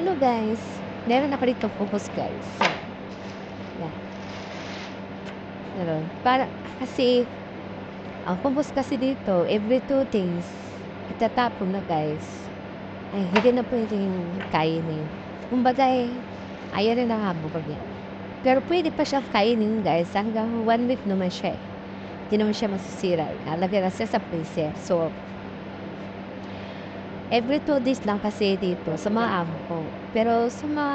Hello guys, meron ako dito focus guys. Yan, meron. Kasi, ang focus kasi dito, every 2 days, itatapon na guys. Ay, hindi na pwedeng kainin. Kumbaga ayaw na nakabukag yan. Pero pwede pa siyang kainin guys, hanggang 1 week naman siya eh. Hindi naman siya masisira. Nalagyan na siya sa freezer. So, every 2 days lang kasi dito sa mga amo ko. Pero sa mga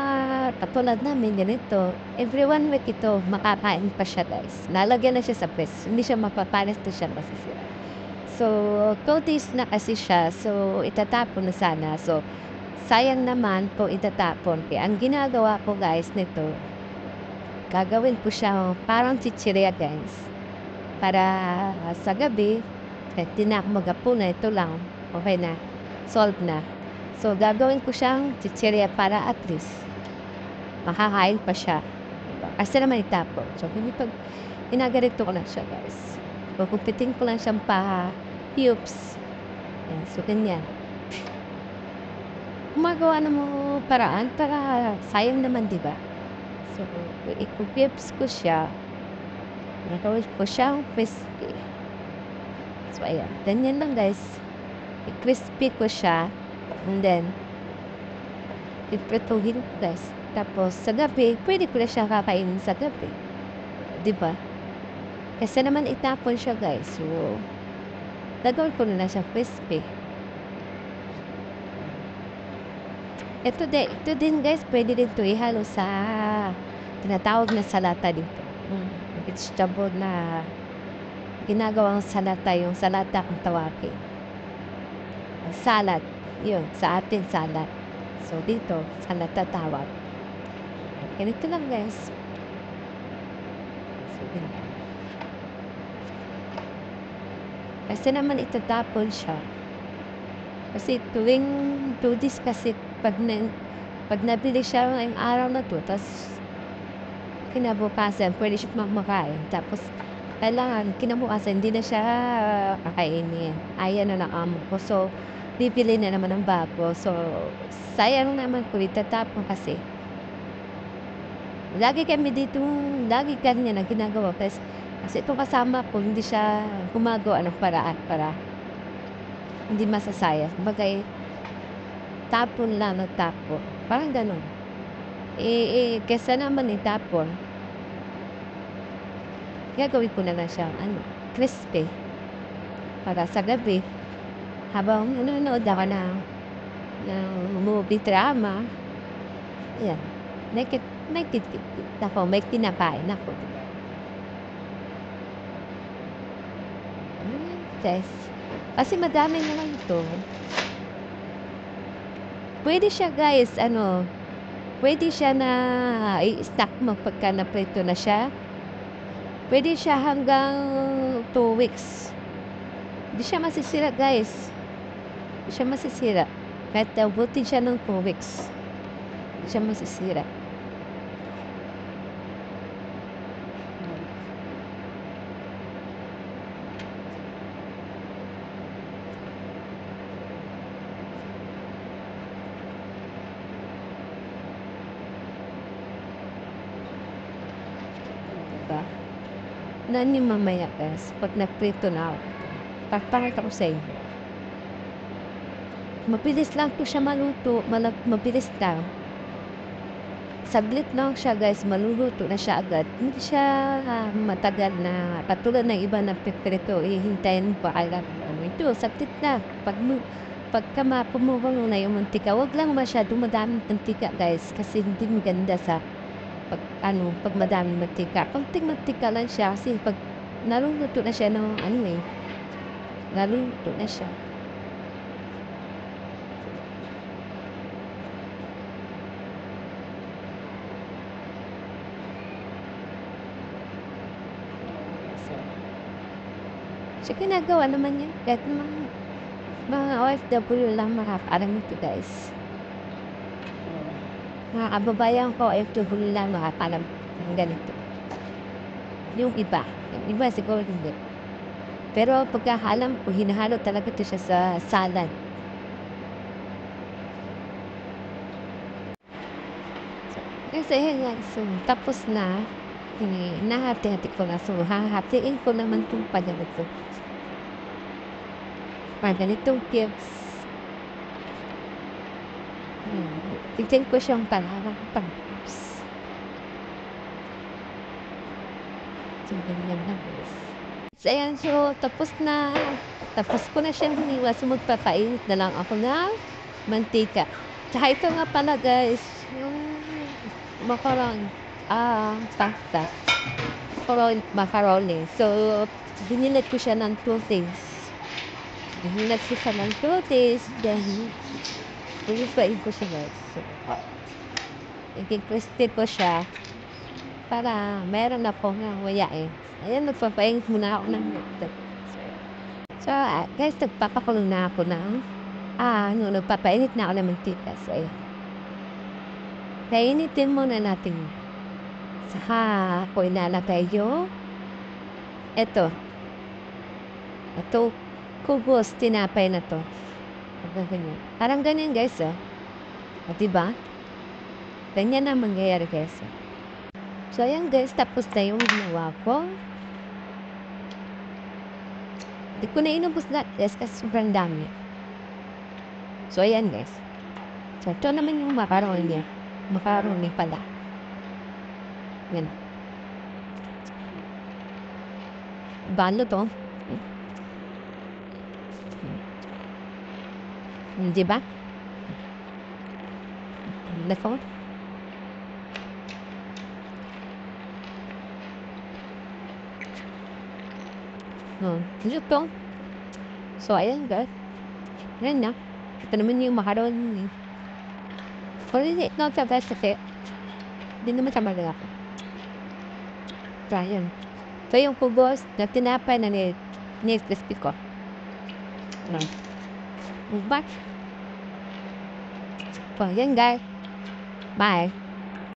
katulad namin ganito, every 1 week ito, makakain pa siya guys. Nalagyan na siya sa press. Hindi siya mapapanis na siya masisira. So, 2 days na kasi siya. So, itatapon na sana. So, sayang naman po itatapon. Kaya ang ginagawa ko guys nito, gagawin ko siya parang chichirya guys. Para sa gabi, kahit di na ako mag-apuna, ito lang, okay na, solve na. So, gagawin ko siyang chichirya para at least makakain pa siya. Diba? Kasi naman itapon. So, hindi pag inagarito ko lang siya, guys. Kukupitin ko lang siyang pa-cubes. Yan. So, ganyan. Gumagawa ng mga paraan para sayang naman, di ba? So, i-cubes ko siya. Nagawin ko siyang crispy. So, ayan. Ganyan lang, guys. I-crispy ko siya. And then, iprituhin ko guys. Tapos, sa gabi, pwede ko na siya kakainin sa gabi. Diba? Kasi naman itapon siya guys. So, gagawin ko na siya crispy. Ito din guys, pwede din ito ihalo sa tinatawag na salata dito. Vegetable na ginagawang salata, yung salata kung tawagin. Salad. Yun, sa atin salad. So, dito, salata tawag. Ganito lang guys. So, ganyan. Kasi naman itatapon siya. Kasi tuwing 2 days kasi pag nabili siya ngayong araw na to, tapos kinabukasan, pwede siya makain. Tapos, kailangan, kinabukasan, hindi na siya kakainin. Ayaw na ng amo ko. So, bibili na naman ng bago. So, sayang naman ko itatapon kasi. Lagi kanya na ginagawa. Kasi itong kasama ko, hindi siya gumagawa ng paraan para hindi masasayang. Bagay, tapon lang ng tapon. Parang ganun. Kesa naman itapon, gagawin ko na lang siyang crispy. Para sa gabi, habang nanonood ako ng movie drama, ayan, may kinakain ako. Yes. Kasi madami naman ito. Pwede siya guys, pwede siya na i-stack mo pagka na-prito na siya. Pwede siya hanggang 2 weeks. Hindi siya masisira guys. Hindi siya masisira. Kahit abutin siya ng 2 weeks. Hindi siya masisira. Diba? Nani mamaya guys, pag nagprito na ako, papakita ko sa inyo. Mabilis lang to siya maluto, mabilis lang. Saglit lang siya guys, maluluto na siya agad. Hindi siya matagal na, katulad ng iba na piprito, hihintayin pa agad. Ito, saglit na. Pagka pumukulo na yung mantika, wag lang masyadong madaming mantika guys, kasi hindi maganda sa pag madaming mantika. Konting mantika lang siya kasi pag naluluto na siya ng naluluto na siya. So, ginagawa naman yan. Kahit mga OFW lang makaparang ito guys. Mga kababayan ko, OFW lang makaparang ng ganito. Yung iba siguro hindi. Pero pagkakalam ko, hinahalo talaga ito siya sa salad. Kasi yun nga, so tapos na, nahati-hati ko na. So, hahatiin ko naman 'tong pa-ganito. Pa-ganitong cubes. Bigyan ko siyang parang pang-cubes. So, ganyan lang guys. So, ayan. So, tapos na. Tapos ko na siyang hiniwa. So, magpapainit na lang ako ng mantika. Tsaka ito nga pala guys, yung pasta. Macaroni. So, binilat ko siya ng 2 days. Binilat ko siya ng 2 days. Then, pinipain ko siya guys. So, i-crispy ko siya para meron ako ng wayain. Ayan, nagpapainit muna ako ng nagtat. So, guys, nagpapakulo na ako ng nagpapainit na ako ng mantika. So, ayan. Kainitin muna natin. Saka ako ilalagay yung ito, kubos tinapay na to. Ganyan. Parang ganyan guys, O, diba? Ganyan na mangyayari guys. So, ayan guys, tapos na yung ginawa ko. Hindi ko na inubos lahat guys kasi sobrang dami. So, ayan guys. So, ito naman yung macaroni. Macaroni pala. Yan. Balo to. Diba? Nako. Luto. So, ayan guys. Ayan na. Ito naman yung macaroni. Kung hindi, no, sa best kasi, hindi naman siya malaki. So, ayan. So, yung kubos na tinapay na ni-crispy ko. Ano? Diba? So, ayan guys. Bye.